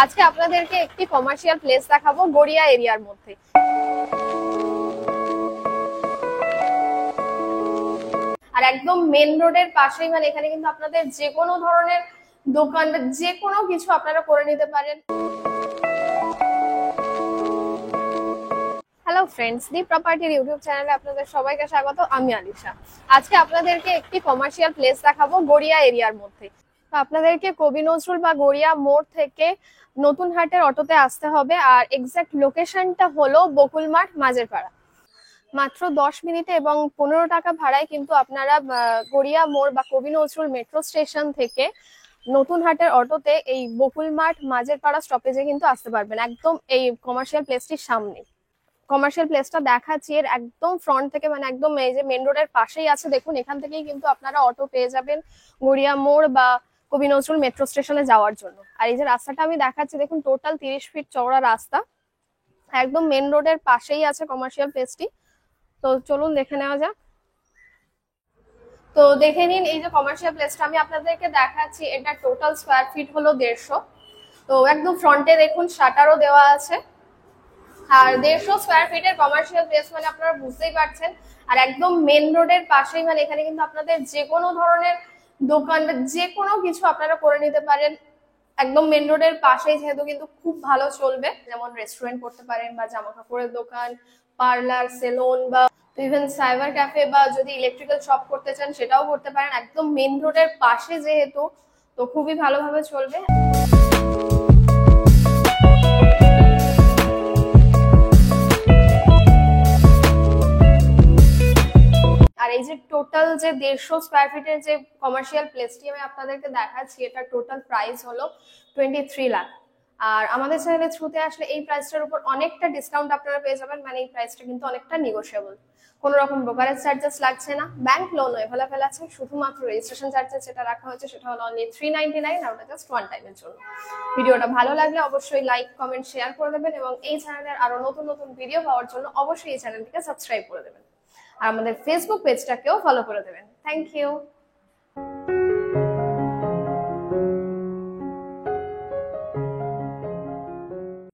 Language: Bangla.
আজকে আপনাদেরকে একটি কমার্শিয়াল প্লেস দেখাবো গড়িয়া এরিয়ার মধ্যে। আর একদম মেন রোডের পাশেই, মানে এখানে কিন্তু আপনাদের যে কোনো ধরনের দোকান বা যে কোনো কিছু আপনারা করে নিতে পারেন। হ্যালো ফ্রেন্ডস, দি প্রপার্টির ইউটিউব চ্যানেলে আপনাদের সবাইকে স্বাগত। আমি আলিশা। আজকে আপনাদেরকে একটি কমার্শিয়াল প্লেস দেখাবো গড়িয়া এরিয়ার মধ্যে। তো আপনাদেরকে কবি নজরুল বা গড়িয়া মোড় থেকে নতুন হাটের অটোতে আসতে হবে। আর এক্সাক্ট লোকেশনটা হলো বকুলমাঠ মাঝেরপাড়া। মাত্র 10 মিনিটে এবং 15 টাকা ভাড়ায় কিন্তু আপনারা গড়িয়া মোড় বা কবি নজরুল মেট্রো স্টেশন থেকে নতুন হাটের অটোতে এই বকুলমাঠ মাঝেরপাড়া স্টপেজে কিন্তু আসতে পারবেন, একদম এই কমার্শিয়াল প্লেসটির সামনে। কমার্শিয়াল প্লেসটা দেখাচ্ছি, এর একদম ফ্রন্ট থেকে, মানে একদম এই যে মেন রোডের পাশেই আছে দেখুন, এখান থেকেই কিন্তু আপনারা অটো পেয়ে যাবেন গড়িয়া মোড় বা কবি নজরুল মেট্রো স্টেশনে যাওয়ার জন্য। আর এই যে রাস্তাটা আমি দেখাচ্ছি দেখুন, টোটাল 30 ফিট চওড়া রাস্তা, একদম মেন রোডের পাশেই আছে কমার্শিয়াল প্লেসটি। তো চলুন দেখে নেওয়া যাক। তো দেখে নিন, এই যে কমার্শিয়াল প্লেসটা আমি আপনাদেরকে দেখাচ্ছি, এটা টোটাল স্কোয়ার ফিট হলো 150। তো একদম ফ্রন্টে দেখুন শাটারও দেওয়া আছে। আর 150 স্কোয়ার ফিটের কমার্শিয়াল প্লেস মানে আপনারা বুঝতেই পারছেন। আর একদম মেন রোডের পাশেই, মানে এখানে কিন্তু আপনাদের যে কোনো ধরনের দোকান বা যে কোনো কিছু আপনারা করে নিতে পারেন। একদম মেন রোডের পাশেই যেহেতু কিন্তু খুব ভালো চলবে, যেমন রেস্টুরেন্ট করতে পারেন বা জামা কাপড়ের দোকান, পার্লার, সেলুন বা ইভেন সাইবার ক্যাফে, বা যদি ইলেকট্রিক্যাল শপ করতে চান সেটাও করতে পারেন। একদম মেন রোডের পাশে যেহেতু, তো খুবই ভালোভাবে চলবে। আর এই যে টোটাল যে 150 স্কোয়ার ফিটের যে কমার্শিয়াল প্লেসটি আমি আপনাদেরকে দেখাচ্ছি, এটা টোটাল প্রাইস হলো 23 লাখ। আর আমাদের চ্যানেলের থ্রুতে আসলে এই প্রাইসটার উপর অনেকটা ডিসকাউন্ট আপনারা পেয়ে যাবেন, মানে এই প্রাইসটা কিন্তু অনেকটা নেগোশিয়েবল। কোনো রকম ব্রোকারেজ চার্জেস লাগছে না, ব্যাংক লোনও অ্যাভেলেবেল আছে। শুধুমাত্র রেজিস্ট্রেশন চার্জেস যেটা রাখা হয়েছে সেটা হলো অনলি 399, আর ওটা জাস্ট ওয়ান টাইমের জন্য। ভিডিওটা ভালো লাগলে অবশ্যই লাইক, কমেন্ট, শেয়ার করে দেবেন এবং এই চ্যানেলের আরো নতুন নতুন ভিডিও পাওয়ার জন্য অবশ্যই এই চ্যানেলটিকে সাবস্ক্রাইব করে দেবেন। আর আমাদের ফেসবুক পেজটাকেও ফলো করে দেবেন। Thank you.